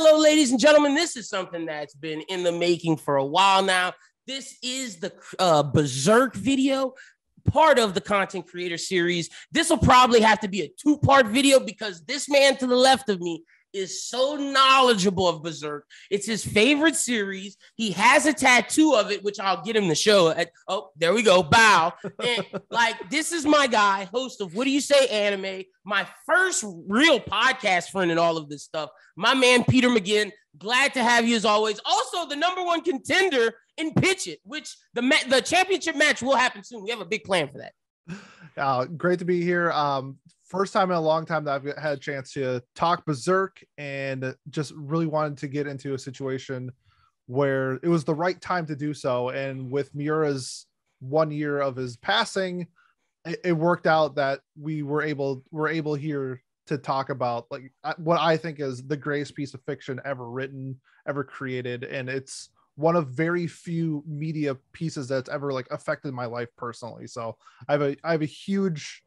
Hello, ladies and gentlemen. This is something that's been in the making for a while now. This is the Berserk video, part of the content creator series. This will probably have to be a two-part video because this man to the left of me is so knowledgeable of Berserk. It's his favorite series. He has a tattoo of it, which I'll get him to show. Oh, there we go. Bow. And this is my guy, host of What Do You Say Anime, my first real podcast friend and all of this stuff. My man, Peter McGinn. Glad to have you as always. Also, the number one contender in Pitch It, which the championship match will happen soon. We have a big plan for that. Great to be here. First time in a long time that I've had a chance to talk Berserk, and just really wanted to get into a situation where it was the right time to do so. And with Miura's 1 year of his passing, it worked out that we're able here to talk about like what I think is the greatest piece of fiction ever written, ever created. And it's one of very few media pieces that's ever like affected my life personally. So I have a huge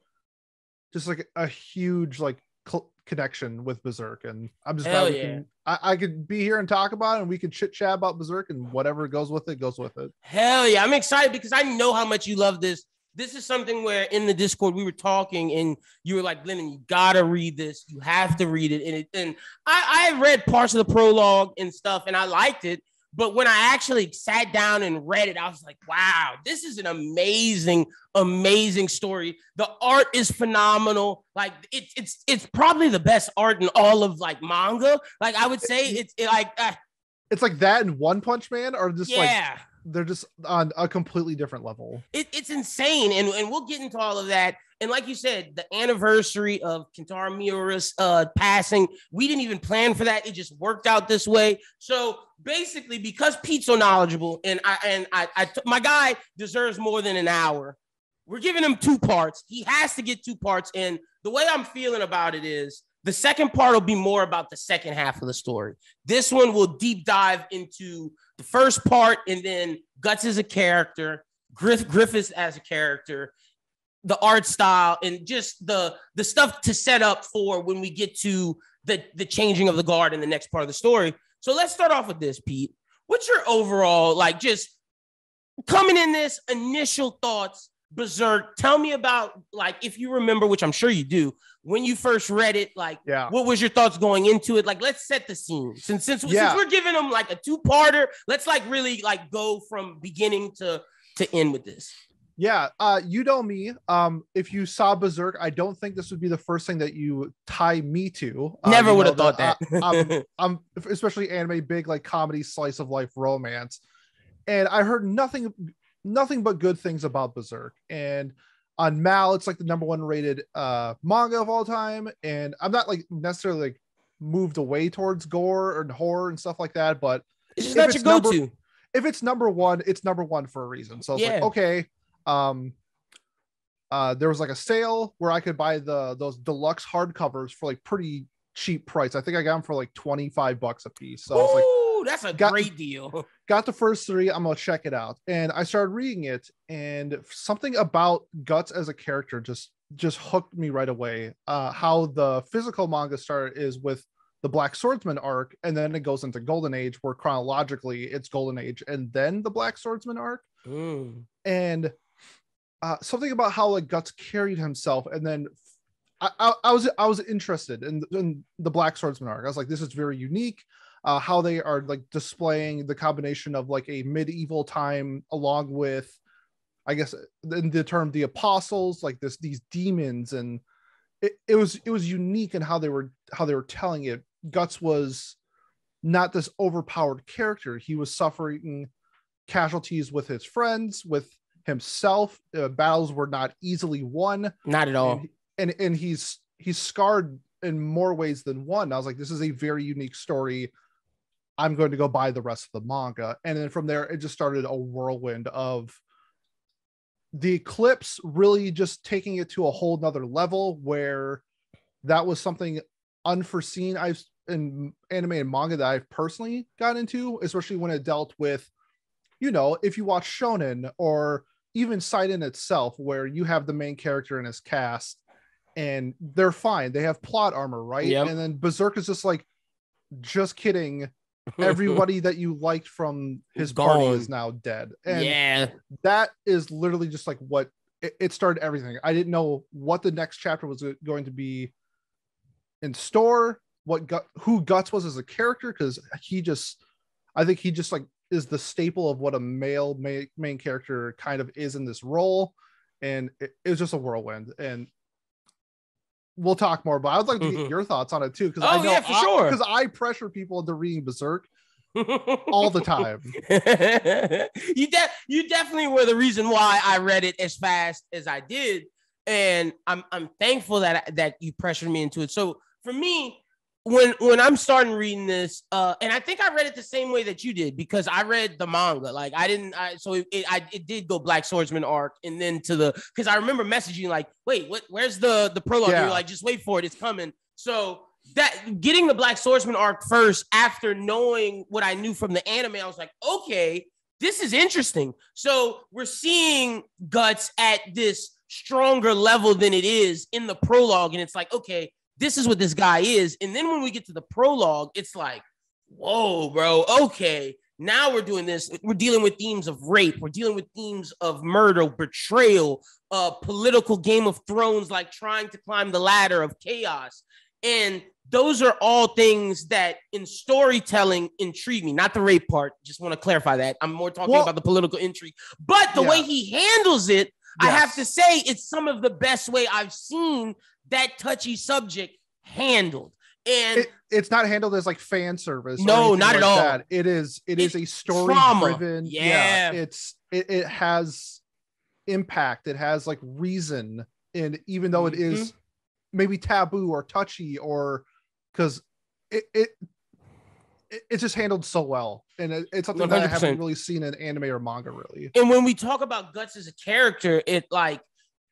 connection with Berserk, and I'm just glad I could be here and talk about it, and we could chit chat about Berserk, and whatever goes with it goes with it. Hell yeah. I'm excited because I know how much you love this. This is something where in the Discord we were talking and you were like, Lennon, you gotta read this. You have to read it. And I read parts of the prologue and stuff and I liked it. But when I actually sat down and read it, I was like, wow, this is an amazing, amazing story. The art is phenomenal. Like it's probably the best art in all of like manga. Like I would say it's like that and One Punch Man are just like they're just on a completely different level. It's insane. And we'll get into all of that. And like you said, the anniversary of Kentaro Miura's passing, we didn't even plan for that. It just worked out this way. So basically, because Pete's so knowledgeable and my guy deserves more than an hour, we're giving him 2 parts. He has to get 2 parts. And the way I'm feeling about it is the second part will be more about the second half of the story. This one will deep dive into the first part, and then Guts as a character, Griffiths as a character, the art style, and just the stuff to set up for when we get to the changing of the guard in the next part of the story. So let's start off with this, Pete. What's your overall, like, just coming in this initial thoughts, Berserk? Tell me about, like, if you remember, which I'm sure you do, when you first read it, like, what was your thoughts going into it? Like, let's set the scene. Since we're giving them like a 2-parter, let's like really like go from beginning to end with this. Yeah, you know me. If you saw Berserk, I don't think this would be the first thing that you tie me to. Never would have thought that. I'm especially anime, big like comedy, slice of life, romance, and I heard nothing but good things about Berserk. And on Mal, it's like the number 1 rated manga of all time. And I'm not like necessarily like moved away towards gore and horror and stuff like that, but it's just not your go-to. If it's number 1, it's number 1 for a reason. So it's like, okay. There was like a sale where I could buy those deluxe hardcovers for like pretty cheap price. I think I got them for like $25 a piece. So I was like, that's a great deal. Got the first 3. I'm gonna check it out, and I started reading it, and something about Guts as a character just hooked me right away. How the physical manga started is with the Black Swordsman arc, and then it goes into Golden Age, where chronologically it's Golden Age and then the Black Swordsman arc. And something about how like Guts carried himself, and then I was interested in the Black Swordsman arc. I was like, this is very unique. How they are like displaying the combination of like a medieval time along with, I guess in the term, the apostles, like these demons, and it was unique in how they were telling it. Guts was not this overpowered character. He was suffering casualties with his friends, with himself. Battles were not easily won. Not at all. And he's scarred in more ways than one. I was like, this is a very unique story. I'm going to go buy the rest of the manga. And then from there, it just started a whirlwind of the Eclipse really just taking it to a whole nother level, where that was something unforeseen in anime and manga that I've personally got into, especially when it dealt with, if you watch Shonen or even Seinen itself, where you have the main character and his cast and they're fine. They have plot armor, right? Yep. And then Berserk is just like, just kidding. Everybody that you liked from his Gone. party is now dead. And that is literally just like what it started everything. I didn't know what the next chapter was going to be in store, who Guts was as a character, because I think he just like is the staple of what a male main character kind of is in this role. And it was just a whirlwind. And we'll talk more, but I would like to get your thoughts on it too, because I know for sure. Because I pressure people into reading Berserk all the time. You definitely were the reason why I read it as fast as I did, and I'm thankful that you pressured me into it. So for me, when I'm starting reading this, and I think I read it the same way that you did, because I read the manga. Like it did go Black Swordsman arc, and then because I remember messaging like, wait, where's the prologue? Yeah. You're like, just wait for it, it's coming. So that getting the Black Swordsman arc first, after knowing what I knew from the anime, I was like, okay, this is interesting. So we're seeing Guts at this stronger level than it is in the prologue, and it's like, okay, this is what this guy is. And then when we get to the prologue, it's like, whoa, bro, okay, now we're doing this. We're dealing with themes of rape. We're dealing with themes of murder, betrayal, political Game of Thrones, like trying to climb the ladder of chaos. And those are all things that in storytelling intrigue me. Not the rape part. Just want to clarify that. I'm more talking about the political intrigue. But the way he handles it, I have to say, it's some of the best way I've seen that touchy subject handled. And it's not handled as like fan service. No, not at all. That. It is a story driven. Yeah. It has impact. It has like reason. And even though it is maybe taboo or touchy, or because it's just handled so well. And it's something 100%. That I haven't really seen in anime or manga really. And when we talk about Guts as a character, it like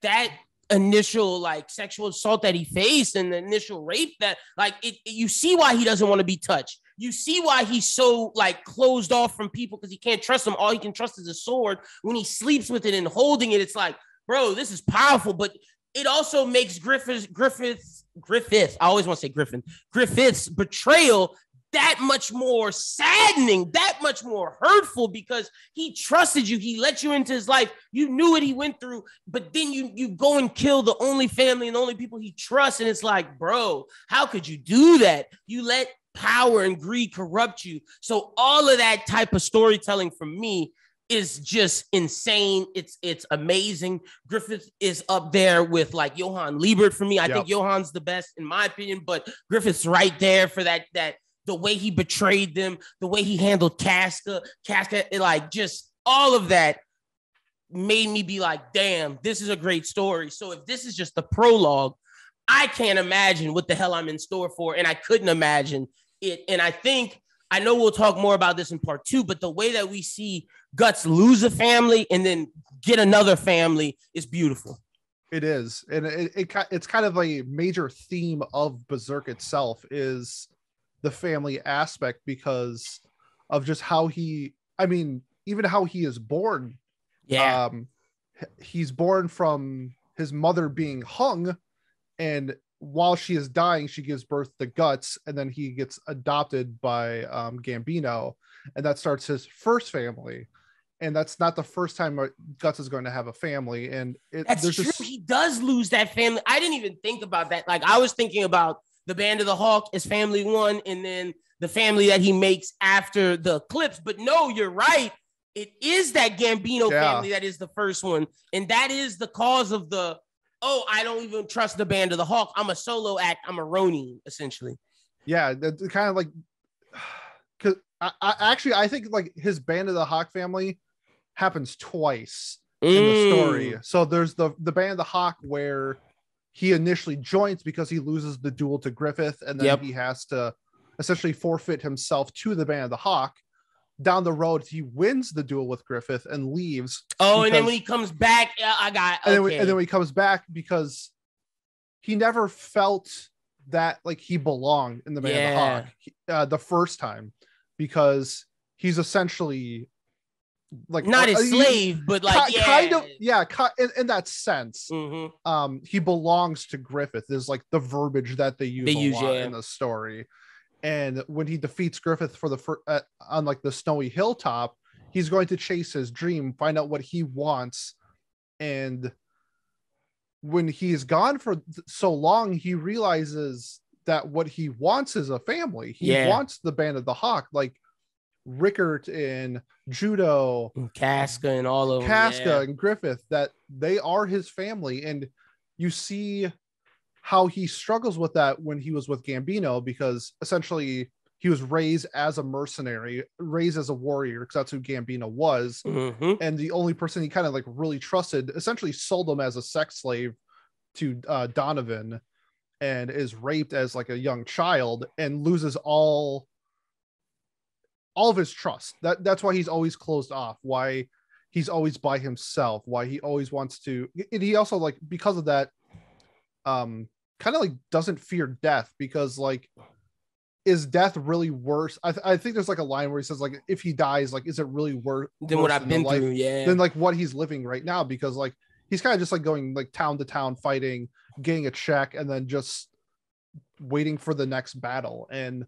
that initial like sexual assault that he faced and the initial rape, that like you see why he doesn't want to be touched. You see why he's so like closed off from people, because he can't trust them. All he can trust is a sword. When he sleeps with it and holding it, it's like, bro, this is powerful. But it also makes Griffith's I always want to say Griffith's betrayal that much more saddening, that much more hurtful, because he trusted you. He let you into his life. You knew what he went through, but then you go and kill the only family and the only people he trusts. And it's like, bro, how could you do that? You let power and greed corrupt you. So all of that type of storytelling for me is just insane. It's amazing. Griffith is up there with like Johann Liebert for me. I think Johann's the best in my opinion, but Griffith's right there for that the way he betrayed them, the way he handled Casca, like just all of that made me be like, damn, this is a great story. So if this is just the prologue, I can't imagine what the hell I'm in store for. And I couldn't imagine it. And I know we'll talk more about this in part 2, but the way that we see Guts lose a family and then get another family is beautiful. It is. And it's kind of a major theme of Berserk itself is the family aspect, because of just how even how he is born. Yeah. He's born from his mother being hung, and while she is dying, she gives birth to Guts, and then he gets adopted by Gambino, and that starts his first family. And that's not the first time Guts is going to have a family. And that's true. He does lose that family. I didn't even think about that. Like I was thinking about the Band of the Hawk is family 1, and then the family that he makes after the eclipse. But no, you're right. It is that Gambino family that is the first one. And that is the cause of I don't even trust the Band of the Hawk. I'm a solo act. I'm a Ronin, essentially. Yeah, that's kind of like, because I think like his Band of the Hawk family happens twice in the story. So there's the Band of the Hawk where he initially joins because he loses the duel to Griffith, and then he has to essentially forfeit himself to the Band of the Hawk. Down the road, he wins the duel with Griffith and leaves. And then when he comes back, and then when he comes back, because he never felt that like he belonged in the Band of the Hawk the first time, because he's essentially like not a slave, but like kind of in that sense. He belongs to Griffith is like the verbiage that they use a lot in the story. And when he defeats Griffith for on like the snowy hilltop, he's going to chase his dream, find out what he wants. And when he's gone for so long, he realizes that what he wants is a family. He wants the Band of the Hawk, like Rickert and Judo, and Casca, and all of Casca and Griffith, that they are his family. And you see how he struggles with that when he was with Gambino, because essentially he was raised as a mercenary, raised as a warrior, because that's who Gambino was. Mm-hmm. And the only person he kind of like really trusted essentially sold him as a sex slave to Donovan, and is raped as like a young child and loses all of his trust. That's why he's always closed off, why he's always by himself, why he always wants to. And he also, like, because of that, kind of like doesn't fear death, because like, is death really worse? I think there's like a line where he says, like, if he dies, like, is it really worse than what I've been through? Than like what he's living right now, because like he's kind of just like going like town to town fighting, getting a check, and then just waiting for the next battle. And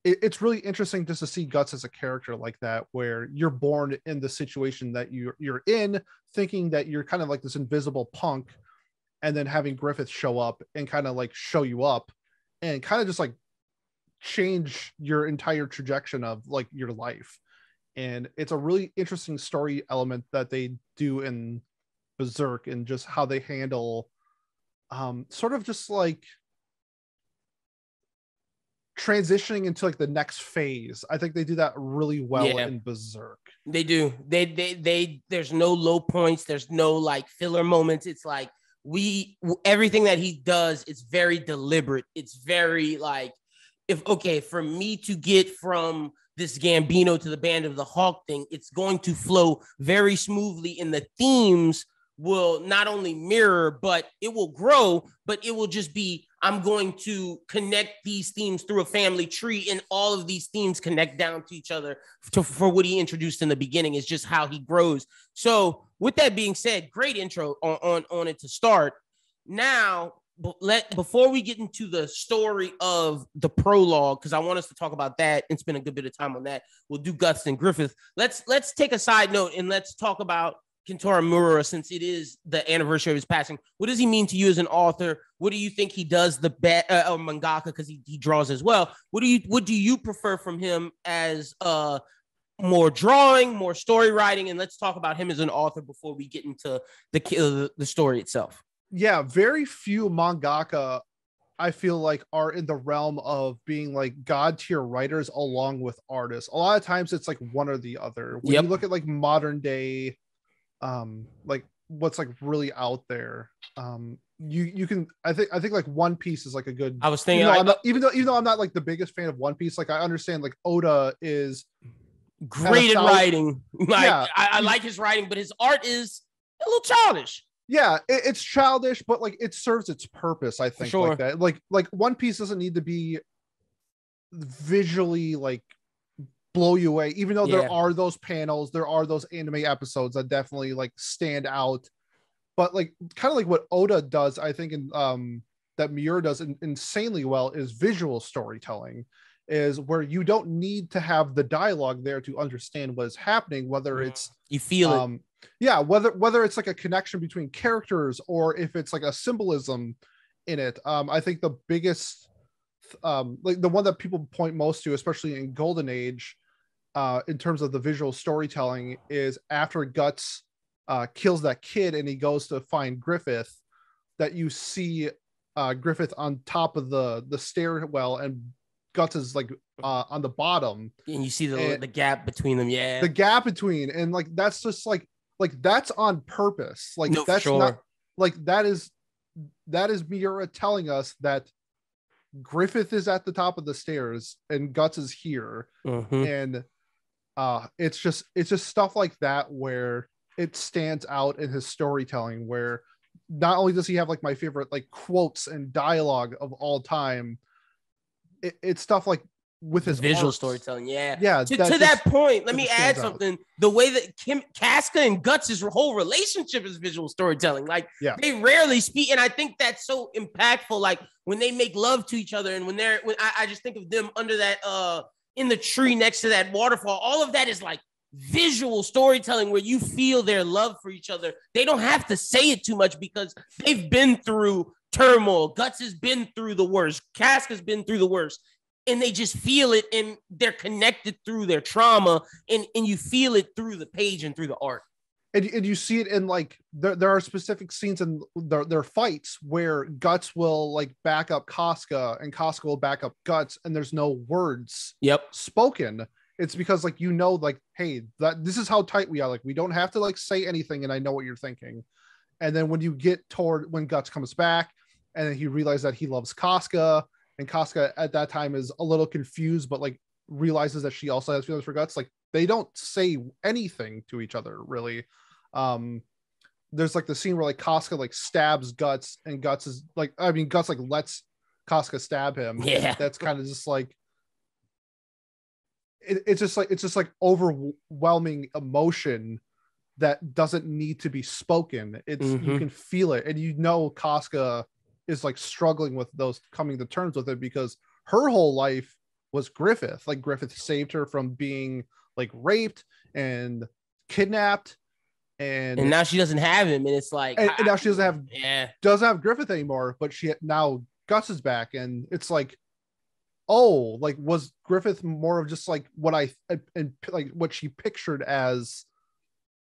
it's really interesting just to see Guts as a character like that, where you're born in the situation that you're in, thinking that you're kind of like this invisible punk, and then having Griffith show up and kind of like show you up and kind of just like change your entire trajectory of like your life. And it's a really interesting story element that they do in Berserk, and just how they handle sort of just like transitioning into like the next phase. I think they do that really well in Berserk. They do. They there's no low points. There's no like filler moments. It's like everything that he does, it's very deliberate. It's very like, for me to get from this Gambino to the Band of the Hawk thing, it's going to flow very smoothly, and the themes will not only mirror, but it will grow, but it will just be, I'm going to connect these themes through a family tree, and all of these themes connect down to each other for what he introduced in the beginning. Is just how he grows. So with that being said, great intro on it to start. Now, before we get into the story of the prologue, because I want us to talk about that and spend a good bit of time on that. We'll do Guts and Griffith. Let's take a side note and let's talk about Kentaro Miura, since it is the anniversary of his passing. What does he mean to you as an author? What do you think he does the best, or mangaka, because he draws as well? What do you prefer from him as more drawing, more story writing? And let's talk about him as an author before we get into the story itself. Yeah, very few mangaka I feel like are in the realm of being like god tier writers along with artists. A lot of times it's like one or the other. When you look at like modern day, like what's like really out there, you can I think like One Piece is like a good. I was thinking, even though I'm not like the biggest fan of One Piece, like I understand like Oda is great at writing. Like I like his writing, but his art is a little childish. Yeah, it's childish, but like it serves its purpose. I think sure. like that. Like One Piece doesn't need to be visually like blow you away, even though there are those panels, there are those anime episodes that definitely like stand out. But like kind of like what Oda does, I think, in that Miura does insanely well, is visual storytelling, is where you don't need to have the dialogue there to understand what is happening, whether it's you feel it. Yeah, whether it's like a connection between characters or if it's like a symbolism in it. I think the biggest like the one that people point most to, especially in Golden Age, in terms of the visual storytelling, is after Guts kills that kid and he goes to find Griffith, that you see Griffith on top of the stairwell and Guts is like on the bottom, and you see the gap between them. The gap between, and like that's just like that's on purpose. Like no, that's not like that is Miura telling us that Griffith is at the top of the stairs and Guts is here. And it's just stuff like that where it stands out in his storytelling, where not only does he have like my favorite like quotes and dialogue of all time, it's stuff like with his visual arts. storytelling. Yeah. Yeah. To that point, let me add something. Out. The way that Casca and Guts' whole relationship is visual storytelling. Like they rarely speak. And I think that's so impactful. Like when they make love to each other and when I just think of them under that, in the tree next to that waterfall, all of that is like visual storytelling where you feel their love for each other. They don't have to say it too much because they've been through turmoil. Guts has been through the worst. Casca's been through the worst. And they just feel it, and they're connected through their trauma, and you feel it through the page and through the art. And you see it in like there are specific scenes in their fights where Guts will like back up Casca and Casca will back up Guts, and there's no words spoken. It's because like like, hey, this is how tight we are. Like we don't have to like say anything, and I know what you're thinking. And then when you get toward when Guts comes back, and then he realizes that he loves Casca. And Casca at that time is a little confused, but like realizes that she also has feelings for Guts. Like they don't say anything to each other really. There's like the scene where like Casca like stabs Guts, and Guts is like, I mean, Guts like lets Casca stab him. Yeah, that's kind of just like it's just like overwhelming emotion that doesn't need to be spoken. It's you can feel it, and you know Casca is like struggling with those, coming to terms with it, because her whole life was Griffith. Like Griffith saved her from being like raped and kidnapped, and now she doesn't have him, and it's like and now she doesn't have Griffith anymore, but now Gus is back, and it's like, oh, like was Griffith more of just like what what she pictured as,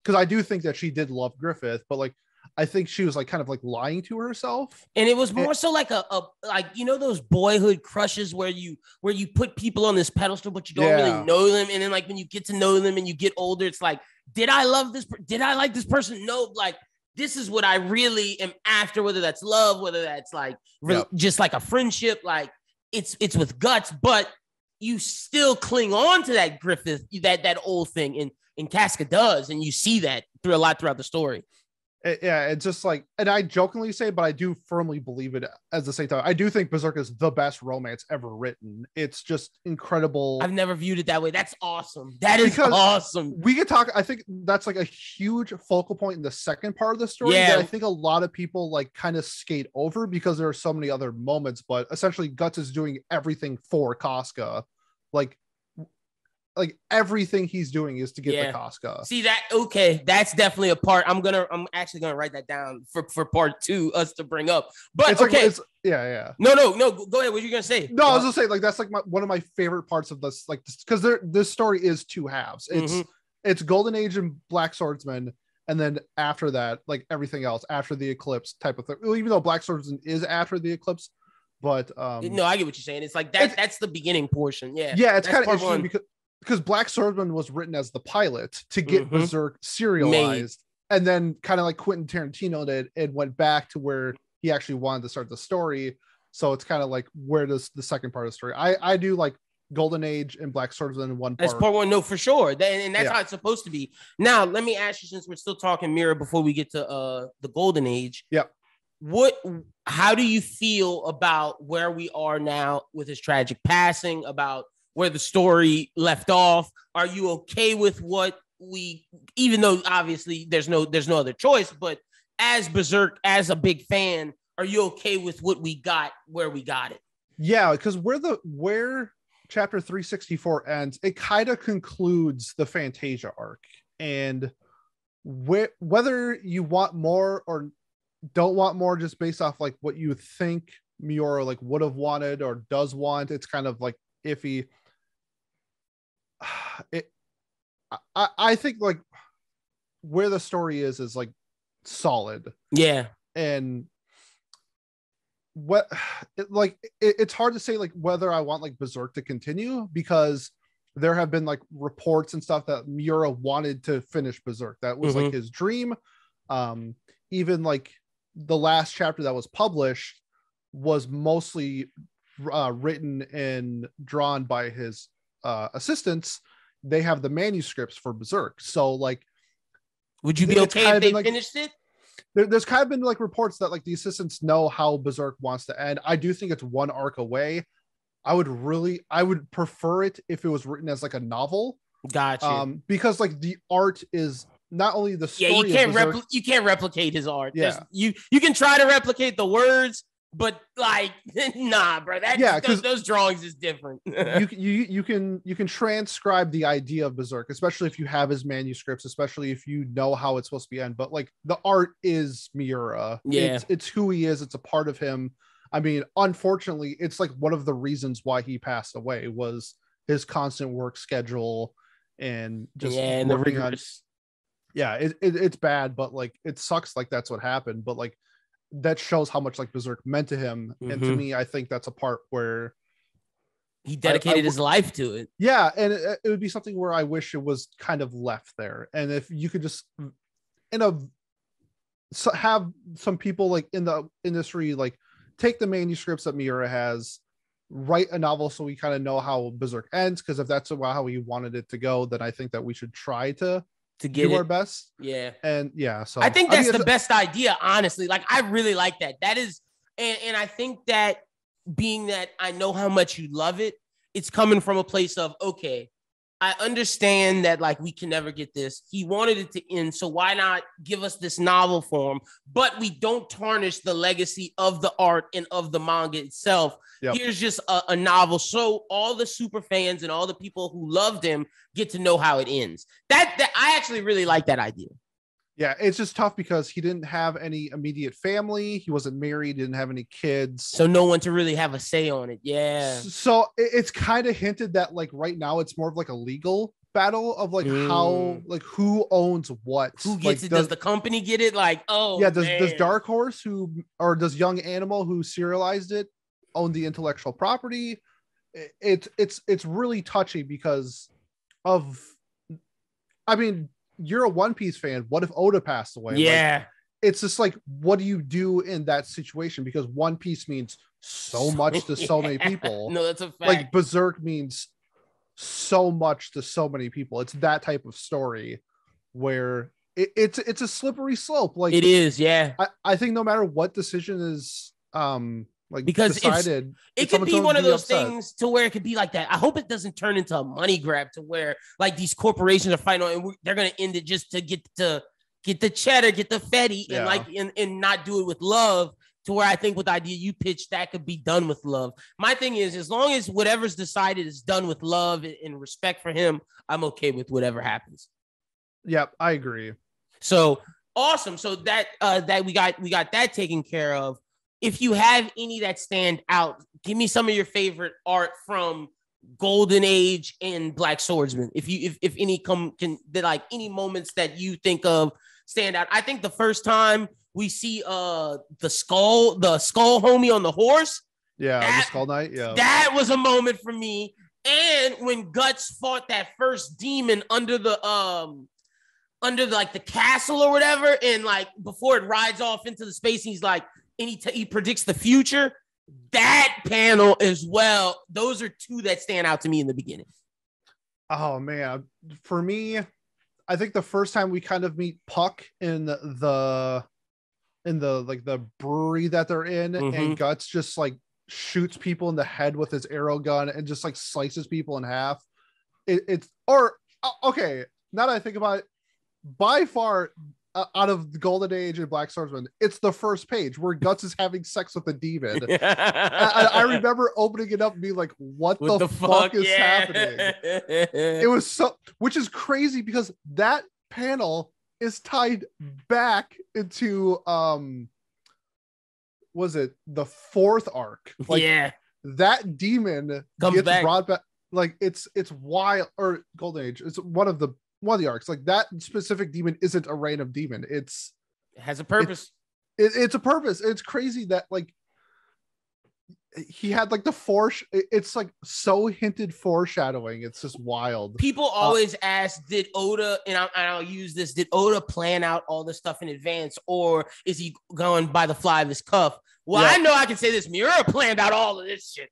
because I do think that she did love Griffith, but like I think she was like kind of like lying to herself. And it was more so like a like, you know, those boyhood crushes where you put people on this pedestal, but you don't really know them. And then like when you get to know them and you get older, it's like, did I love this? Did I like this person? No, like this is what I really am after, whether that's love, whether that's like just like a friendship, like it's with Guts, but you still cling on to that Griffith, that old thing. And Casca does. And you see that throughout the story. Yeah, it's just like, and I jokingly say, but I do firmly believe it at the same time. I do think Berserk is the best romance ever written. It's just incredible. I've never viewed it that way. That's awesome. That is awesome. We could talk. I think that's like a huge focal point in the second part of the story that I think a lot of people like kind of skate over because there are so many other moments. But essentially, Guts is doing everything for Casca. Like everything he's doing is to get the Casca. See that? Okay, that's definitely a part. I'm actually gonna write that down for part 2, us to bring up. But it's okay, No. Go ahead. What are you gonna say? No, I was gonna say like that's like one of my favorite parts of this, like because this story is 2 halves. It's Golden Age and Black Swordsman, and then after that, like everything else after the eclipse type of thing. Well, even though Black Swordsman is after the eclipse, but no, I get what you're saying. It's like that's the beginning portion. Yeah, it's kind of interesting because Black Swordsman was written as the pilot to get Berserk serialized, and then kind of like Quentin Tarantino did, and went back to where he actually wanted to start the story. So it's kind of like, where does the second part of the story? I do like Golden Age and Black Swordsman in one part. That's part 1, no, for sure. And that's how it's supposed to be. Now, let me ask you, since we're still talking Mirror before we get to the Golden Age. Yep. How do you feel about where we are now with his tragic passing, about where the story left off? Are you okay with what even though obviously there's no other choice, but as Berserk, as a big fan, are you okay with what we got, where we got it? Yeah, because where chapter 364 ends, it kind of concludes the Fantasia arc, and whether you want more or don't want more, just based off like what you think Miura like would have wanted or does want, it's kind of like iffy. I think like where the story is like solid. Yeah. And it's hard to say like whether I want like Berserk to continue, because there have been like reports and stuff that Miura wanted to finish Berserk. That was like his dream. Even like the last chapter that was published was mostly written and drawn by his assistants. They have the manuscripts for Berserk. So like, would you be okay if they finished it? There's kind of been like reports that like the assistants know how Berserk wants to end. I do think it's one arc away. I would prefer it if it was written as like a novel. Gotcha. Because like the art is not only the story. Yeah, you can't replicate his art. Yeah, you can try to replicate the words, but like, nah, bro. Those drawings is different. you can transcribe the idea of Berserk, especially if you have his manuscripts, especially if you know how it's supposed to be end. But like the art is Miura. Yeah, it's who he is. It's a part of him. I mean, unfortunately, it's like one of the reasons why he passed away was his constant work schedule and just and the rigorous. It's bad, but like it sucks. Like that's what happened, but like that shows how much like Berserk meant to him. And to me, I think that's a part where he dedicated his life to it. Yeah, and it would be something where I wish it was kind of left there. And if you could just have some people like in the industry like take the manuscripts that Miura has, write a novel so we kind of know how Berserk ends, because if that's how he wanted it to go, then I think that we should try to do our best. Yeah. And yeah, so I think that's the best idea, honestly. Like, I really like that. That is, and I think that being that I know how much you love it, it's coming from a place of, okay, I understand that like we can never get this. He wanted it to end, so why not give us this novel form? But we don't tarnish the legacy of the art and of the manga itself. Yep. Here's just a novel, so all the super fans and all the people who loved him get to know how it ends. That I actually really like that idea. Yeah, it's just tough because he didn't have any immediate family. He wasn't married, didn't have any kids. So no one to really have a say on it. Yeah. So it's kind of hinted that like right now it's more of like a legal battle of like how, like who owns what. Who gets it? Does the company get it? Like, oh yeah, does Dark Horse does Young Animal who serialized it own the intellectual property? It's really touchy because of, I mean, you're a One Piece fan. What if Oda passed away? Yeah. Like, it's just like, what do you do in that situation? Because One Piece means so much to so many people. No, that's a fact. Like Berserk means so much to so many people. It's that type of story where it's a slippery slope. Like it is. Yeah. I think no matter what decision is, like because decided, it could be one of those things to where it could be like that. I hope it doesn't turn into a money grab to where like these corporations are fighting on and they're going to end it just to get the cheddar, get the fetty, and like and not do it with love. To where I think with the idea you pitched, that could be done with love. My thing is, as long as whatever's decided is done with love and respect for him, I'm okay with whatever happens. Yep, I agree. So awesome. So that we got that taken care of. If you have any that stand out, give me some of your favorite art from Golden Age and Black Swordsman. If any like any moments that you think of stand out. I think the first time we see the skull homie on the horse. Yeah, the Skull Knight. Yeah, that was a moment for me. And when Guts fought that first demon under the like the castle or whatever, and like before it rides off into the space, he's like, and he predicts the future. That panel as well. Those are two that stand out to me in the beginning. Oh man, for me, I think the first time we kind of meet Puck in the like the brewery that they're in, and Guts just like shoots people in the head with his arrow gun and just like slices people in half. Okay, now that I think about it, by far out of the Golden Age and Black Swordsman, it's the first page where Guts is having sex with a demon. I remember opening it up and being like, what the fuck is happening? It was so, which is crazy because that panel is tied back into was it the fourth arc? Like, that demon gets brought back. Like it's wild. Or Golden Age, it's one of the arcs. Like that specific demon isn't a random demon. It has a purpose. It's a purpose. It's crazy that like he had like it's like so hinted foreshadowing. It's just wild. People always ask, did Oda, and I'll use this, did Oda plan out all this stuff in advance, or is he going by the fly of his cuff? Well, I know I can say this. Miura planned out all of this shit.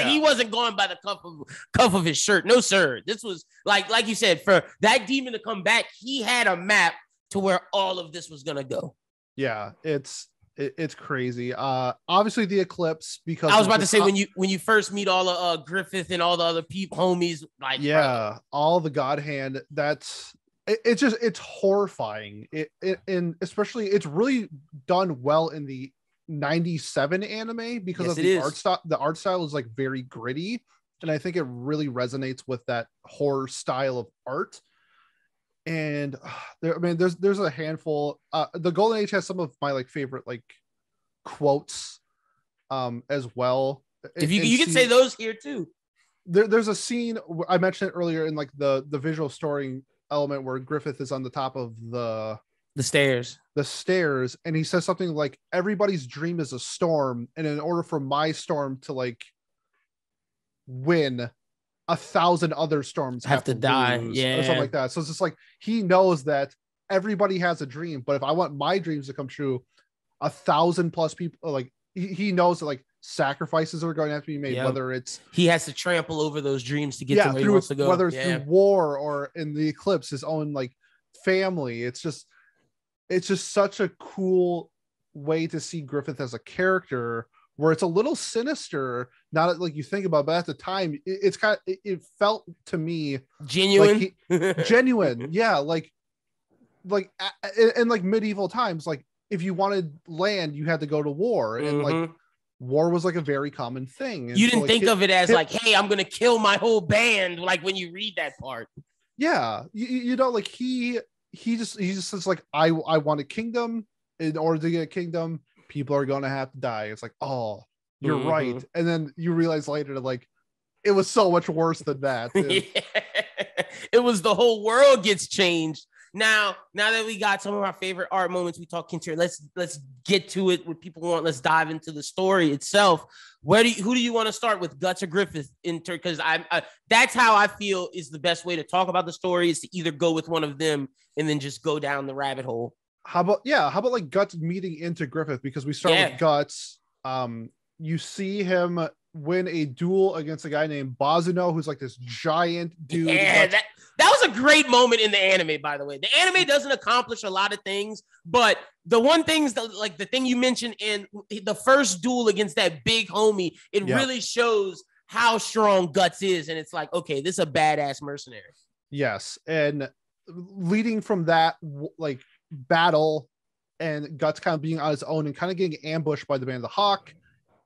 He wasn't going by the cuff of his shirt. No, sir. This was like you said, for that demon to come back, he had a map to where all of this was going to go. Yeah, it's It's crazy. Obviously the eclipse, because I was about to say, when you first meet all of Griffith and all the other homies, like, yeah, all the God Hand, it's horrifying. And especially it's really done well in the 97 anime because of the art style. The art style is like very gritty, and I think it really resonates with that horror style of art. And there's a handful. The Golden Age has some of my like favorite like quotes as well. If you could say those here too. There's a scene I mentioned it earlier in like the visual story element where Griffith is on the top of the stairs, and he says something like, everybody's dream is a storm, and in order for my storm to like win, 1,000 other storms have to die, or something like that. So it's just like he knows that everybody has a dream, but if I want my dreams to come true, 1,000 plus people, like he knows that like sacrifices are going to have to be made, whether it's he has to trample over those dreams to get to where he wants to go, whether it's through war or in the eclipse, his own like family. It's just such a cool way to see Griffith as a character, where it's a little sinister, not like you think about, but at the time it felt to me genuine, genuine. Yeah. Like in like medieval times, like if you wanted land, you had to go to war, and like war was like a very common thing. And you didn't think of it as like, hey, I'm going to kill my whole band. Like when you read that part. Yeah. You know, like he just says like, I want a kingdom. In order to get a kingdom, people are going to have to die. It's like, oh, you're right. And then you realize later that like, it was so much worse than that. It was the whole world gets changed. Now that we got some of our favorite art moments, we talk Kinter. Let's get to it. What people want. Let's dive into the story itself. Who do you want to start with, Guts or Griffith? Because that's how I feel is the best way to talk about the story, is to either go with one of them and then just go down the rabbit hole. How about like Guts meeting into Griffith? Because we start with Guts. You see him win a duel against a guy named Bazuno, who's like this giant dude. Yeah, that was a great moment in the anime, by the way. The anime doesn't accomplish a lot of things, but the one thing's like the thing you mentioned in the first duel against that big homie, it really shows how strong Guts is. And it's like, okay, this is a badass mercenary. Yes. And leading from that like battle and Guts kind of being on his own and kind of getting ambushed by the Band of the Hawk,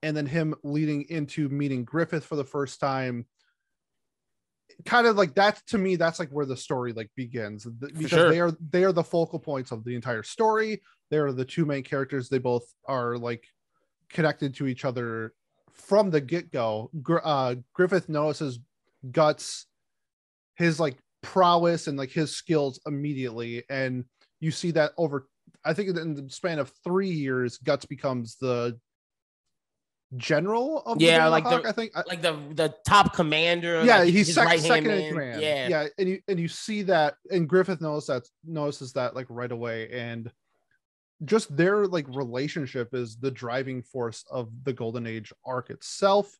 and then him leading into meeting Griffith for the first time, kind of like that, to me, that's like where the story like begins, because they are the focal points of the entire story. They are the two main characters. They both are like connected to each other from the get-go. Griffith notices Guts, his like prowess and like his skills immediately, and you see that over, I think in the span of 3 years, Guts becomes the general of the Hawk, I think, like the top commander. Yeah, like he's second in command. Yeah, and you see that, and Griffith notices that like right away, and just their like relationship is the driving force of the Golden Age arc itself.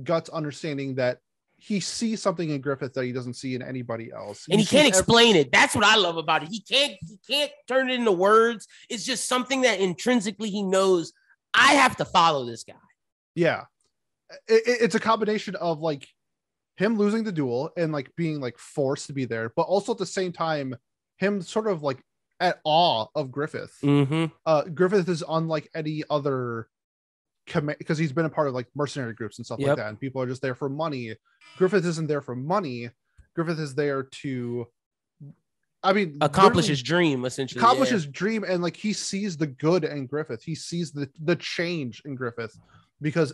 Guts understanding that he sees something in Griffith that he doesn't see in anybody else, and he can't explain it. That's what I love about it. He can't turn it into words. It's just something that intrinsically he knows. I have to follow this guy. Yeah, it's a combination of like him losing the duel and like being like forced to be there, but also at the same time him sort of like at awe of Griffith. Griffith is unlike any other because he's been a part of like mercenary groups and stuff like that, and people are just there for money. Griffith isn't there for money. Griffith is there to, accomplish his dream, essentially. His dream, and like he sees the good in Griffith. He sees the change in Griffith, because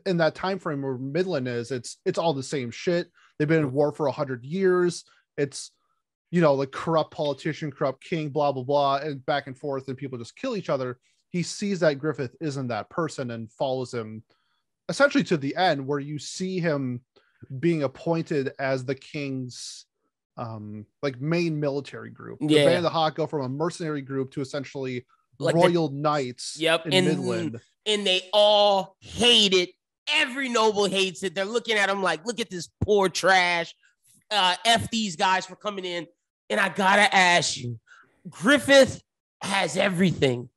in that time frame where Midland is, it's all the same shit. They've been in war for 100 years. It's, you know, like corrupt politician, corrupt king, blah blah blah, and back and forth, and people just kill each other. He sees that Griffith isn't that person and follows him essentially to the end, where you see him being appointed as the king's like main military group. The Band of the Hawk go from a mercenary group to essentially like royal knights in Midland. And they all hate it. Every noble hates it. They're looking at him like, look at this poor trash. F these guys for coming in. And I gotta ask you, Griffith has everything.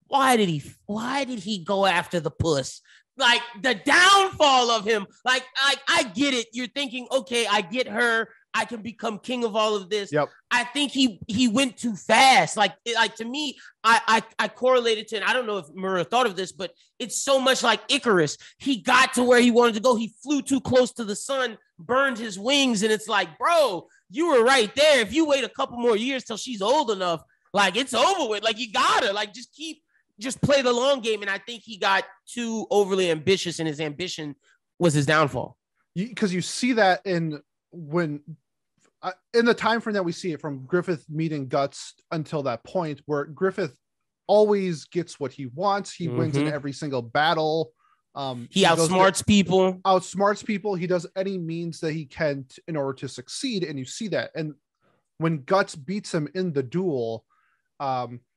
why did he go after the puss? Like the downfall of him. Like I get it. You're thinking, okay, I get her. I can become king of all of this. Yep. I think he went too fast. Like to me, I correlated to, and I don't know if Mura thought of this, but it's so much like Icarus. He got to where he wanted to go. He flew too close to the sun, burned his wings, and it's like, bro, you were right there. If you wait a couple more years till she's old enough, like it's over with. Like you gotta just play the long game. And I think he got too overly ambitious, and his ambition was his downfall. Because you see that in the time frame that we see it from Griffith meeting Guts until that point, where Griffith always gets what he wants. He wins in every single battle. He outsmarts people. He does any means that he can in order to succeed. And you see that. And when Guts beats him in the duel,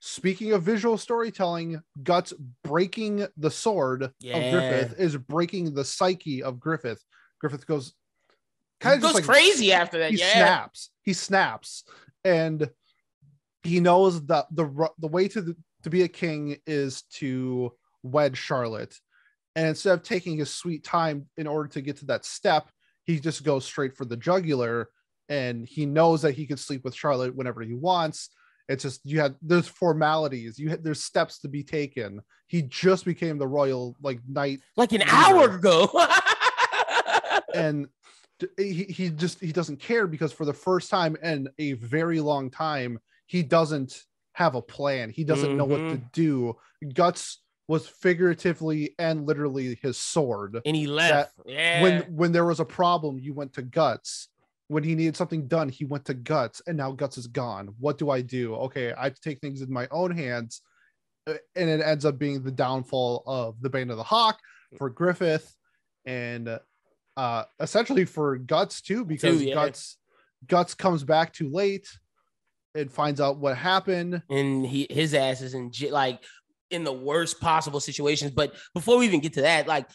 speaking of visual storytelling, Guts breaking the sword of Griffith is breaking the psyche of Griffith. Griffith goes crazy after that. He snaps, and he knows that the way to be a king is to wed Charlotte. And instead of taking his sweet time in order to get to that step, he just goes straight for the jugular. And he knows that he can sleep with Charlotte whenever he wants. It's just there's formalities. There's steps to be taken. He just became the royal knight like an hour ago. And he doesn't care, because for the first time in a very long time, he doesn't have a plan. He doesn't know what to do. Guts was figuratively and literally his sword. And he left. When there was a problem, you went to Guts. When he needed something done, he went to Guts, and now Guts is gone. What do? Okay, I have to take things in my own hands. And it ends up being the downfall of the Bane of the Hawk for Griffith, and essentially for Guts too, because Guts comes back too late and finds out what happened. And his ass is in the worst possible situations. But before we even get to that,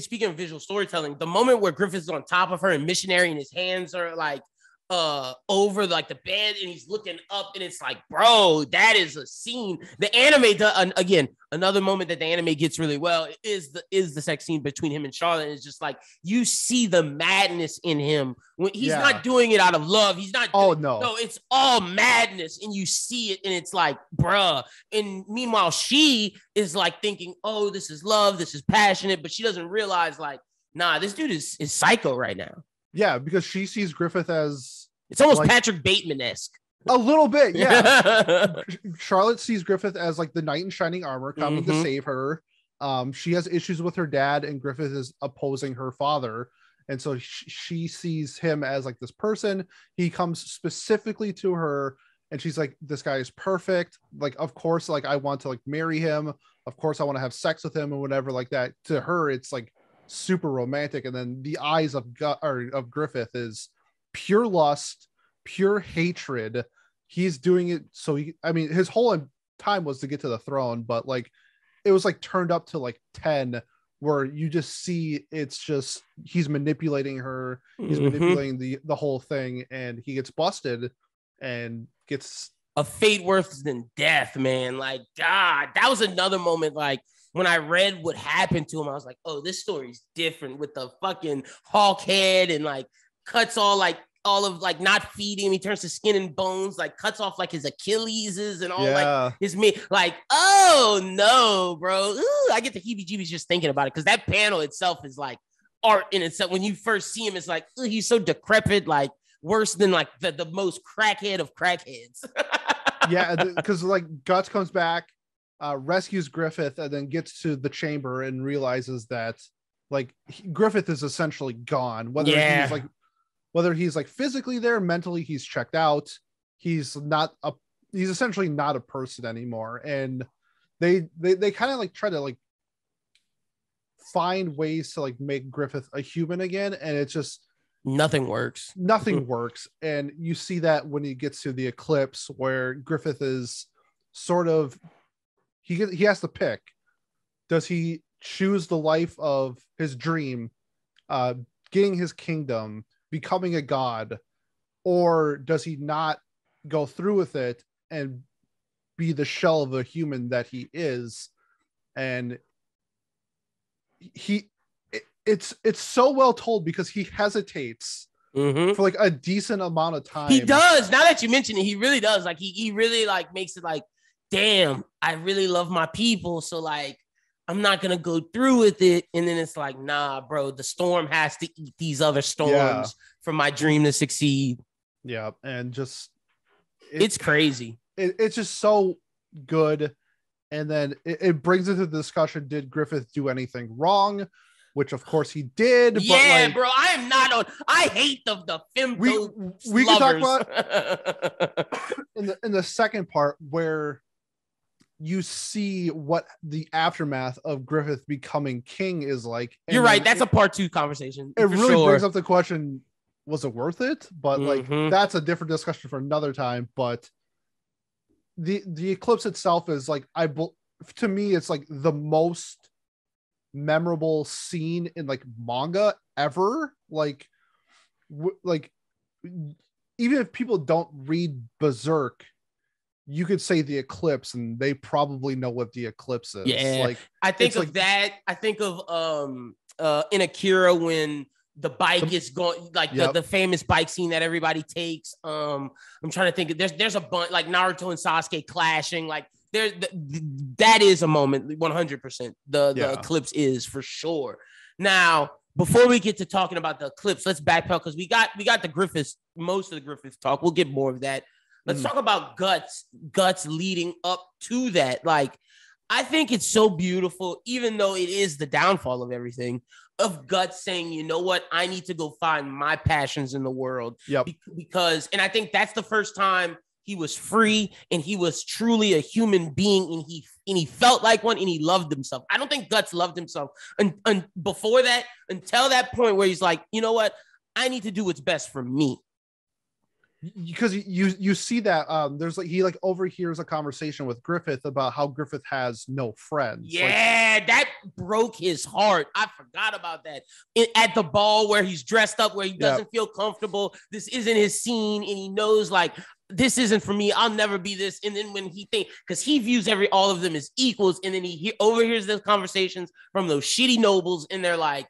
speaking of visual storytelling, the moment where Griffith's on top of her and missionary and his hands are over the bed and he's looking up, and it's like, bro, that is a scene. The anime again, another moment that the anime gets really well is the sex scene between him and Charlotte. It's just like you see the madness in him when he's not doing it out of love. He's not. No, it's all madness, and you see it, and it's like, bruh. And meanwhile, she is thinking, oh, this is love, this is passionate, but she doesn't realize nah, this dude is psycho right now. Yeah, because she sees Griffith as... It's almost Patrick Bateman-esque. A little bit, yeah. Charlotte sees Griffith as the knight in shining armor coming to save her. She has issues with her dad, and Griffith is opposing her father. And so she sees him as this person. He comes specifically to her, and she's like, this guy is perfect. Of course, I want to marry him. Of course, I want to have sex with him and whatever like that. To her, it's super romantic. And then the eyes of Griffith is pure lust, pure hatred. He's doing it so his whole time was to get to the throne, but it was turned up to 10, where you just see it's just he's manipulating her, he's manipulating the whole thing, and he gets busted and gets a fate worse than death, man. God, that was another moment when I read what happened to him, I was like, oh, this story's different, with the fucking hawk head and cuts all of not feeding him. He turns to skin and bones, cuts off his Achilles's and all his meat. Oh no, bro. Ooh, I get the heebie-jeebies just thinking about it, because that panel itself is art in itself. When you first see him, it's he's so decrepit, worse than the most crackhead of crackheads. Yeah, because Guts comes back, rescues Griffith, and then gets to the chamber and realizes that Griffith is essentially gone. Whether he's physically there, mentally he's checked out. He's essentially not a person anymore. And they kind of try to find ways to make Griffith a human again, and it's just nothing works. And you see that when he gets to the eclipse, where Griffith is sort of he has to pick. Does he choose the life of his dream, getting his kingdom, becoming a god, or does he not go through with it and be the shell of a human that he is. And it's so well told because he hesitates for like a decent amount of time. He does. Now that you mention it, he really does. Like he really like makes it like, damn, I really love my people. So like, I'm not going to go through with it. And then it's like, nah, bro, the storm has to eat these other storms for my dream to succeed. Yeah. And just, it's crazy. It's just so good. And then it brings into the discussion, did Griffith do anything wrong? Which of course he did. Yeah, but like, bro, I am not on. I hate the femto. We can talk about in the second part where you see what the aftermath of Griffith becoming king is like. You're right. That's a part 2 conversation. It really brings up the question, was it worth it? But like, that's a different discussion for another time. But the eclipse itself is like, to me, it's like the most memorable scene in like manga ever. Like even if people don't read Berserk, you could say the eclipse and they probably know what the eclipse is. Yeah. Like, I think of like, that. I think of in Akira when the bike is going, like the famous bike scene that everybody takes. I'm trying to think. There's a bunch like Naruto and Sasuke clashing. Like that is a moment. 100%. The eclipse is for sure. Now, before we get to talking about the eclipse, let's backpedal because we got the Griffiths, most of the Griffiths talk. We'll get more of that. Let's talk about guts leading up to that. Like, I think it's so beautiful, even though it is the downfall of everything, of Guts saying, you know what, I need to go find my passions in the world. Yep. Because, and I think that's the first time he was free and he was truly a human being and he felt like one and he loved himself. I don't think Guts loved himself and before that, until that point where he's like, you know what, I need to do what's best for me. Because you see that there's like he like overhears a conversation with Griffith about how Griffith has no friends. Yeah, like, that broke his heart. I forgot about that. At the ball where he's dressed up, where he doesn't feel comfortable. This isn't his scene, and he knows like this isn't for me. I'll never be this. And then when he thinks, because he views all of them as equals, and then he overhears those conversations from those shitty nobles, and they're like,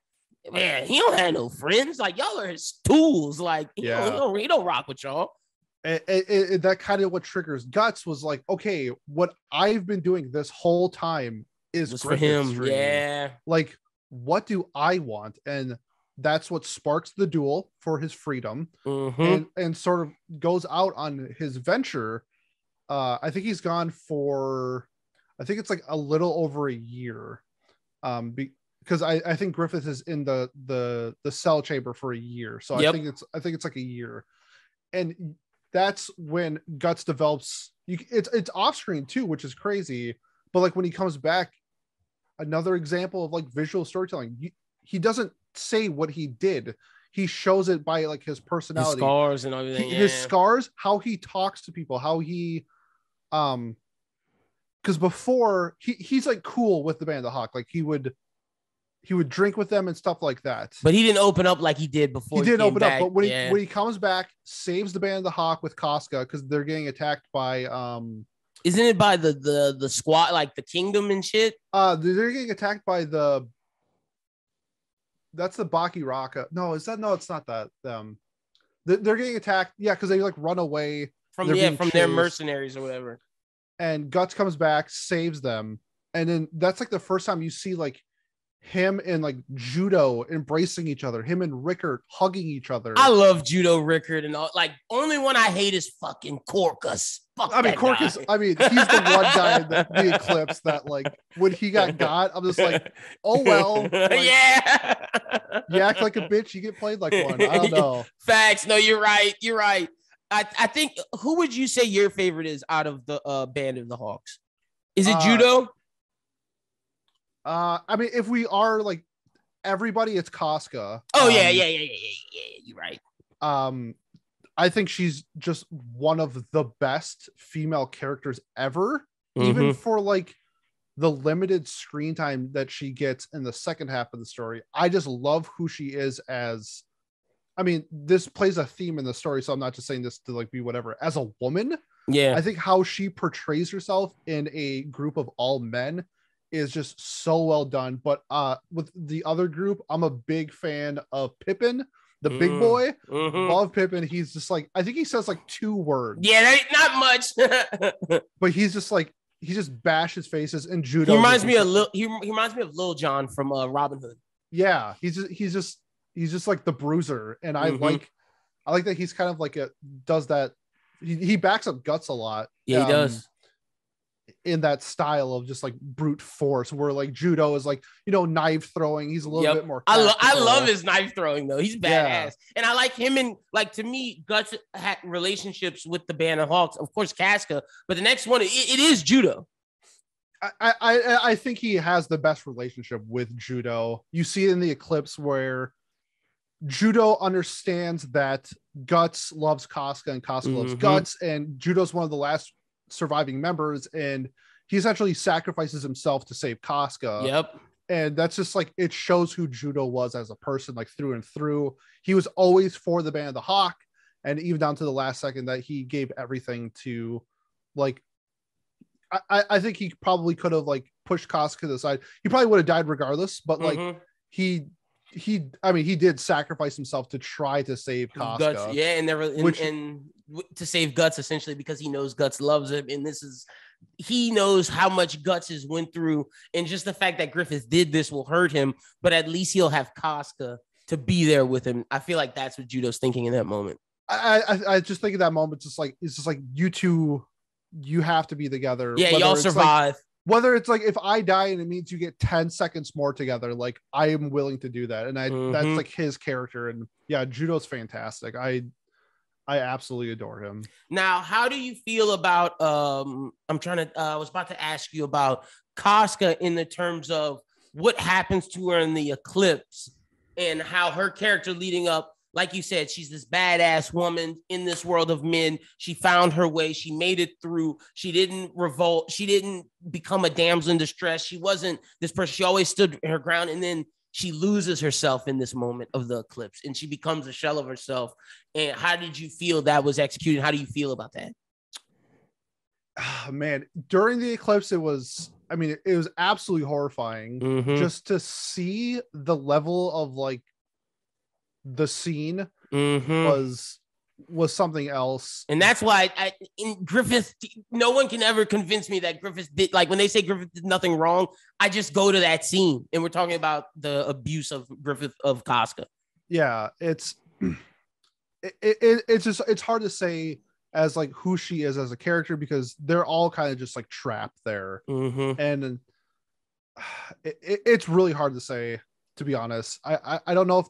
man, he don't have no friends. Like, y'all are his tools. Like, he don't rock with y'all. That kind of what triggers Guts was like, okay, what I've been doing this whole time is for him. Dream. Yeah. Like, what do I want? And that's what sparks the duel for his freedom and sort of goes out on his venture. I think he's gone for, I think it's like a little over a year. Because I think Griffith is in the cell chamber for a year. So I think it's like a year. And that's when Guts develops. It's off screen too, which is crazy. But like when he comes back, another example of like visual storytelling. He doesn't say what he did. He shows it by like his personality, his scars and everything. His scars, how he talks to people, how he, because before he's like cool with the Band of Hawk. Like he would drink with them and stuff like that. But he didn't open up like he did before. He didn't open up, but when he comes back, saves the Band of the Hawk with Casca because they're getting attacked by isn't it by the squad, like the kingdom and shit? They're getting attacked by that's the Baki Raka. No, it's not that. They're getting attacked, because they like run away from their mercenaries or whatever. And Guts comes back, saves them, and then that's like the first time you see like him and like Judo embracing each other, him and Rickard hugging each other. I love Judo Rickard and all. Like, only one I hate is fucking Corcus. Corcus, I mean, he's the one guy in the Eclipse that like when he got, I'm just like, oh well. Like, yeah. You act like a bitch, you get played like one. I don't know. Facts. No, you're right. I think, who would you say your favorite is out of the Band of the Hawks? Is it Judo? I mean, if we are like everybody, it's Casca. Oh yeah. You're right. I think she's just one of the best female characters ever, even for like the limited screen time that she gets in the second half of the story. I just love who she is as, I mean, this plays a theme in the story, so I'm not just saying this to like be whatever. As a woman, Yeah. I think how she portrays herself in a group of all men is just so well done. But with the other group, I'm a big fan of Pippin, the big boy. Love Pippin. He's just like, I think he says like 2 words. Yeah, not much. But he's just like, he just bashes faces, and Judo. He reminds me of Lil Jon from Robin Hood. Yeah, he's just like the bruiser, and I like that he's kind of like does that. He backs up Guts a lot. Yeah, he does. In that style of just like brute force, where like Judo is like, knife throwing. He's a little bit more. I love his knife throwing though. He's badass, and I like him. And like, to me, Guts had relationships with the Band of Hawks, of course, Casca, but the next one it is Judo. I think he has the best relationship with Judo. You see it in the Eclipse where Judo understands that Guts loves Casca and Casca loves Guts, and Judo's one of the last surviving members, and he essentially sacrifices himself to save Casca. Yep. And that's just like, it shows who Judo was as a person, like through and through. He was always for the Band of the Hawk, and even down to the last second that he gave everything to, like, I think he probably could have like pushed Casca to the side. He probably would have died regardless, but like he did sacrifice himself to try to save Casca. Guts, yeah, and to save Guts, essentially, because he knows Guts loves him, and he knows how much Guts has went through, and just the fact that Griffith did this will hurt him, but at least he'll have Casca to be there with him. I feel like that's what Judo's thinking in that moment. I just think in that moment, it's just like you two, you have to be together. Yeah, y'all survive. Whether it's like, if I die and it means you get 10 seconds more together, like, I am willing to do that. And that's like his character. And yeah, Judo's fantastic. I absolutely adore him. Now, how do you feel about I was about to ask you about Casca in the terms of what happens to her in the Eclipse and how her character leading up. Like you said, she's this badass woman in this world of men. She found her way. She made it through. She didn't revolt. She didn't become a damsel in distress. She wasn't this person. She always stood her ground. And then she loses herself in this moment of the Eclipse, and she becomes a shell of herself. And how did you feel that was executed? How do you feel about that? Oh, man, during the Eclipse, it was absolutely horrifying just to see the level of like, the scene was something else. And that's why in Griffith, no one can ever convince me that Griffith did, like, when they say Griffith did nothing wrong, I just go to that scene, and we're talking about the abuse of Griffith of Casca. Yeah, it's just, it's hard to say as like who she is as a character, because they're all kind of just like trapped there. And it's really hard to say, to be honest. I don't know if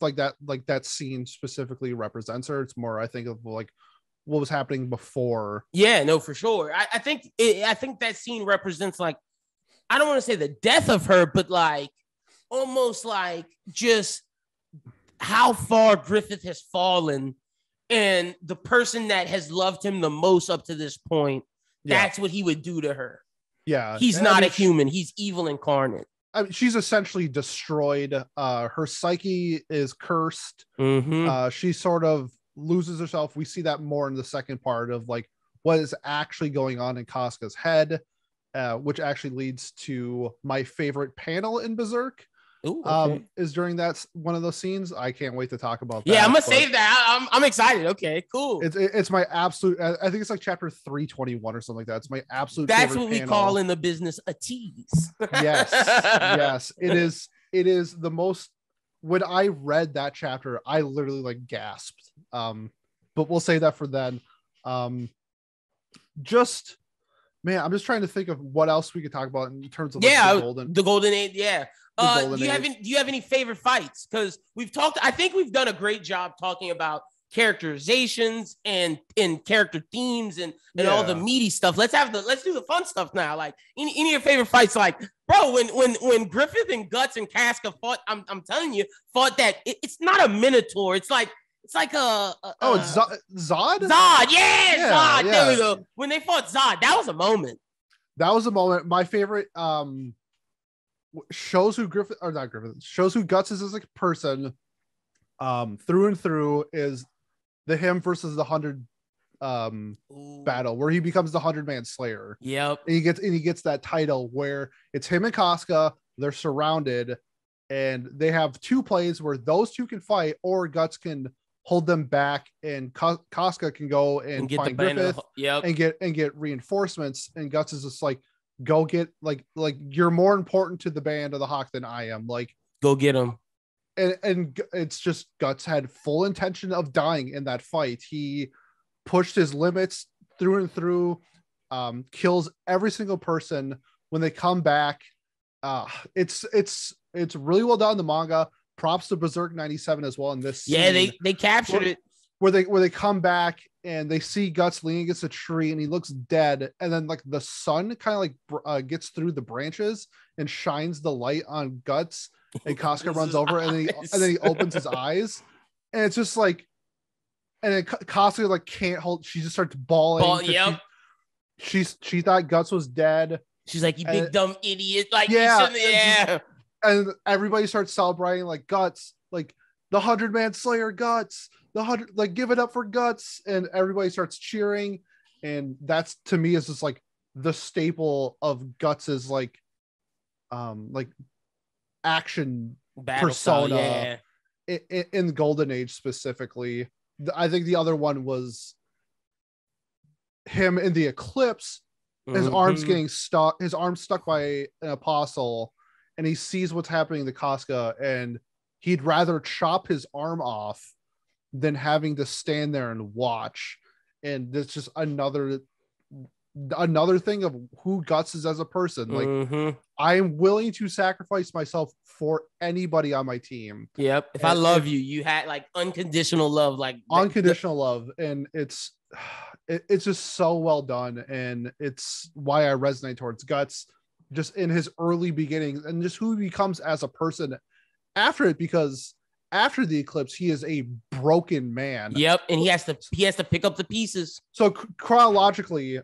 that scene specifically represents her. It's more, I think, of like what was happening before. Yeah, no, for sure. I think that scene represents, like, I don't want to say the death of her, but like almost like just how far Griffith has fallen, and the person that has loved him the most up to this point, that's what he would do to her. Yeah. He's not a human. He's evil incarnate. I mean, she's essentially destroyed. Her psyche is cursed. She sort of loses herself. We see that more in the second part of like what is actually going on in Casca's head, which actually leads to my favorite panel in Berserk. Ooh, okay. Is during that one of those scenes. I can't wait to talk about that. Yeah, I'm gonna save that. I'm excited. Okay, cool. It's my absolute. I think it's like chapter 321 or something like that. It's my absolute. That's what we call in the business a tease. Yes, yes, it is. It is the most. When I read that chapter, I literally like gasped. But we'll save that for then. Just. Man, I'm just trying to think of what else we could talk about in terms of like, the golden age. Yeah. Do you have any favorite fights? Because we've talked. I think we've done a great job talking about characterizations and character themes and all the meaty stuff. Let's do the fun stuff now. Like any of your favorite fights. Like, bro, when Griffith and Guts and Casca fought, I'm telling you, fought that. It's not a minotaur. It's like Zod. Zod, yeah, Zod. Yeah. There we go. When they fought Zod, that was a moment. My favorite shows who Guts is as a person through and through is the him versus the 100 battle where he becomes the 100-man slayer. Yep. And he gets that title where it's him and Casca. They're surrounded, and they have two plays where those two can fight, or Guts can hold them back, and Casca can go and get find the Griffith and get reinforcements. And Guts is just like, go get like you're more important to the band of the Hawk than I am. Like, go get him. And it's just Guts had full intention of dying in that fight. He pushed his limits through and through, kills every single person. When they come back, it's really well done in the manga. Props to Berserk 97 as well in this scene. Yeah, they captured it. Where they come back and they see Guts leaning against a tree and he looks dead, and then like the sun kind of like gets through the branches and shines the light on Guts, and Casca runs over and then he opens his eyes, and it's just like, and then Casca like can't hold. She just starts bawling. Yep. She thought Guts was dead. She's like, you big dumb idiot. Like, yeah. And everybody starts celebrating, like, Guts, like the 100-man slayer Guts, like, give it up for Guts. And everybody starts cheering. And that's, to me, is just like the staple of Guts's like action battle persona in the Golden Age specifically. I think the other one was him in the Eclipse. His arms getting stuck, his arms stuck by an apostle, and he sees what's happening to Casca, and he'd rather chop his arm off than having to stand there and watch. And that's just another thing of who Guts is as a person. Like, I'm willing to sacrifice myself for anybody on my team. Yep. If I love you, you had like unconditional love, like unconditional love. And it's just so well done. And it's why I resonate towards Guts just in his early beginnings and just who he becomes as a person after it, because after the Eclipse, he is a broken man. Yep. And he has to pick up the pieces. So chronologically,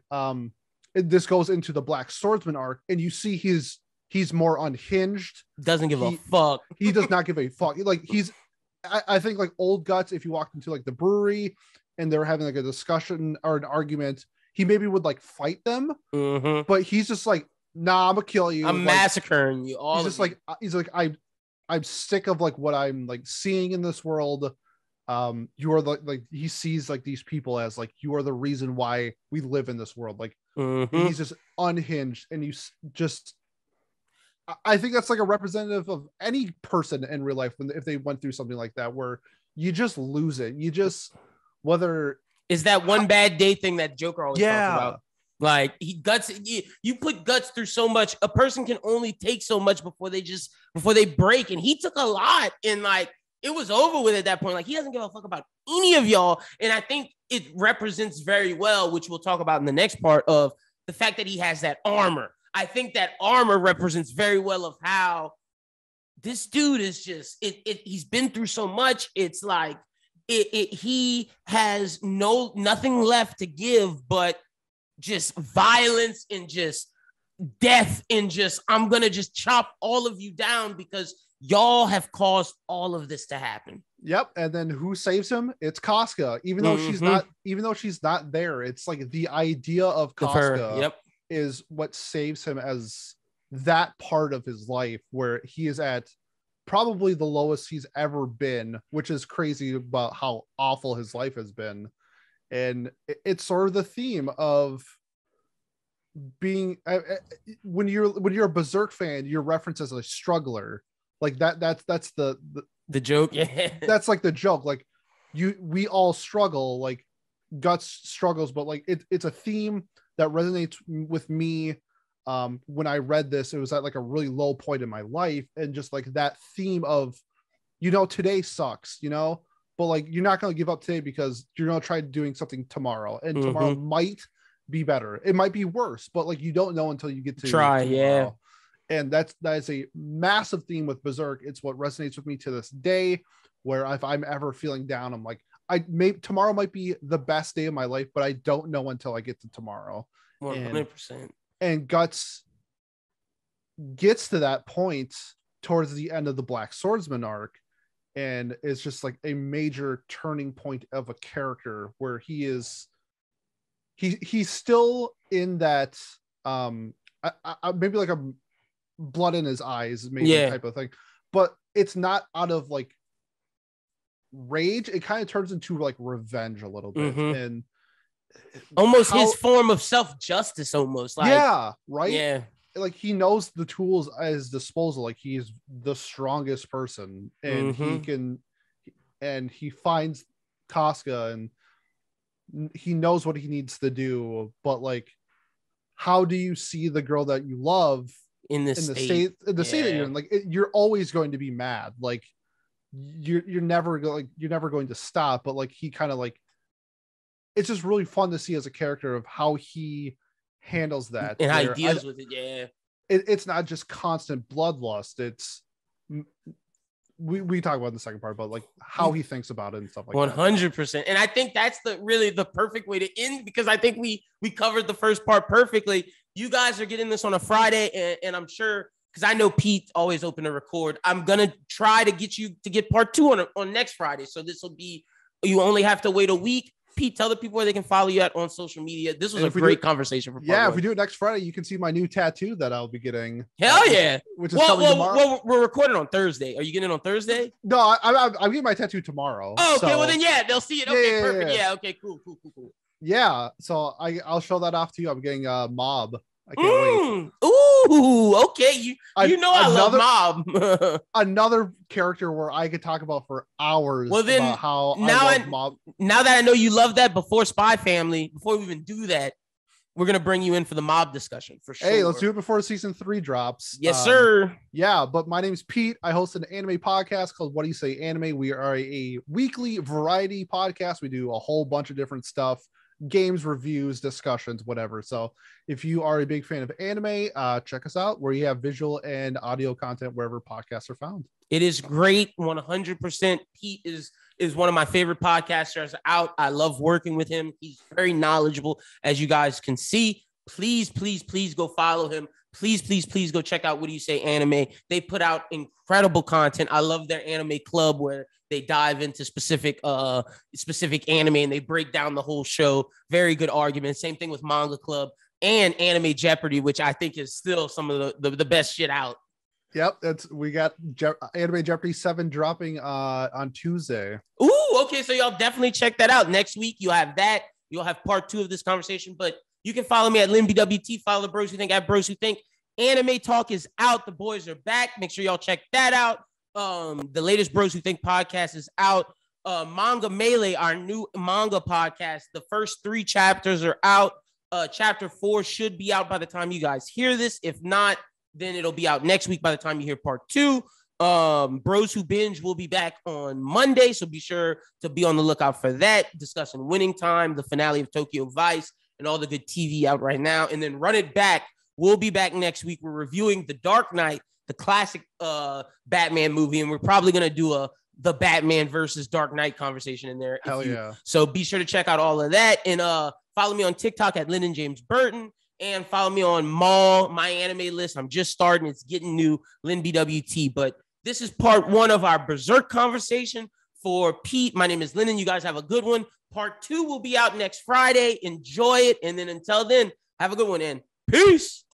this goes into the Black Swordsman arc, and you see he's more unhinged. Doesn't give a fuck. He does not give a fuck. Like, I think like old Guts, if you walked into like the brewery and they were having like a discussion or an argument, he maybe would like fight them, but he's just like, nah, I'm gonna kill you. I'm like, massacring you. All he's like, I'm sick of like what I'm like seeing in this world. You are like he sees like these people as like, you are the reason why we live in this world. Like, he's just unhinged, and you just, I think that's like a representative of any person in real life if they went through something like that, where you just lose it. You just, whether is that one bad day thing that Joker always talks about. Like, you put Guts through so much. A person can only take so much before they break. And he took a lot, and like, it was over with at that point. Like, he doesn't give a fuck about any of y'all. And I think it represents very well, which we'll talk about in the next part, of the fact that he has that armor. I think that armor represents very well of how this dude is just, he's been through so much. It's like, he has nothing left to give, but just violence and just death, and just, I'm gonna just chop all of you down because y'all have caused all of this to happen. Yep. And then who saves him? It's Casca. Even though she's not there, it's like the idea of Casca is what saves him as that part of his life where he is at probably the lowest he's ever been, which is crazy about how awful his life has been. And it's sort of the theme of being, when you're a Berserk fan, you're referenced as a struggler. Like that's the joke. Yeah. That's like the joke. Like, we all struggle, like Guts struggles, but like it's a theme that resonates with me. When I read this, it was at like a really low point in my life, and just like that theme of, today sucks, but like, you're not going to give up today because you're going to try doing something tomorrow, and tomorrow might be better. It might be worse, but like, you don't know until you get to try. tomorrow. Yeah. And that is a massive theme with Berserk. It's what resonates with me to this day, where if I'm ever feeling down, I'm like, tomorrow might be the best day of my life, but I don't know until I get to tomorrow. 100%. And Guts gets to that point towards the end of the Black Swordsman arc, and it's just like a major turning point of a character where he is he's still in that maybe like a blood in his eyes maybe type of thing, but it's not out of like rage. It kind of turns into like revenge a little bit, and almost his form of self-justice, almost like like he knows the tools at his disposal. Like he's the strongest person, and he finds Casca, and he knows what he needs to do. But like, how do you see the girl that you love in the state that you're in? Like, you're always going to be mad. Like, you're never going to stop. But like, he kind of like, it's just really fun to see as a character of how he handles that and how he deals with it. It's not just constant bloodlust. It's we talk about in the second part, but like how he thinks about it and stuff like 100%. And I think that's really the perfect way to end, because I think we covered the first part perfectly. You guys are getting this on a Friday, and I'm sure, because I know Pete always open to record, I'm gonna try to get you to get part 2 on next Friday. So this will be, you only have to wait a week. Pete, tell the people where they can follow you at on social media. This was a great conversation. For if we do it next Friday, you can see my new tattoo that I'll be getting. Hell yeah! Which is coming tomorrow. Well, we're recording on Thursday. Are you getting it on Thursday? No, I'm getting my tattoo tomorooh. Oh, okay. So. Well, then they'll see it. Okay, perfect. Yeah. Okay. Cool. Yeah. So I'll show that off to you. I'm getting a Mob. I can't wait. Ooh, okay. You know I love Mob. Another character where I could talk about for hours. Well, then about how I love Mob. Now that I know you love that, before Spy Family, before we even do that, we're gonna bring you in for the Mob discussion for sure. Hey, let's do it before season 3 drops. Yes, sir. Yeah, but my name's Pete. I host an anime podcast called What Do You Say Anime. We are a weekly variety podcast. We do a whole bunch of different stuff. Games, reviews, discussions, whatever. So if you are a big fan of anime, check us out where you have visual and audio content wherever podcasts are found. It is great. 100%. Pete is one of my favorite podcasters out. I love working with him. He's very knowledgeable, as you guys can see. Please go follow him. Please go check out What Do You Say Anime. They put out incredible content. I love their anime club where they dive into specific anime and they break down the whole show. Very good argument. Same thing with Manga Club and Anime Jeopardy, which I think is still some of the best shit out. Yep, we got Anime Jeopardy 7 dropping on Tuesday. Ooh, okay, so y'all definitely check that out. Next week you'll have that. You'll have part 2 of this conversation, but you can follow me at LinBWT. Follow the Bros Who Think at Bros Who Think. Anime Talk is out. The boys are back. Make sure y'all check that out. The latest Bros Who Think podcast is out. Manga Melee, our new manga podcast. The first 3 chapters are out. Chapter 4 should be out by the time you guys hear this. If not, then it'll be out next week by the time you hear part 2. Bros Who Binge will be back on Monday, so be sure to be on the lookout for that. Discussing Winning Time, the finale of Tokyo Vice, and all the good TV out right now. And then Run It Back. We'll be back next week. We're reviewing The Dark Knight, the classic Batman movie, and we're probably going to do the Batman versus Dark Knight conversation in there. Hell yeah. So be sure to check out all of that. And follow me on TikTok at Lyndon James Burton. And follow me on Mall, my anime list. I'm just starting. It's getting new, LynBWT. But this is part 1 of our Berserk conversation. For Pete, my name is Lyndon. You guys have a good one. Part 2 will be out next Friday. Enjoy it. And then until then, have a good one, and peace.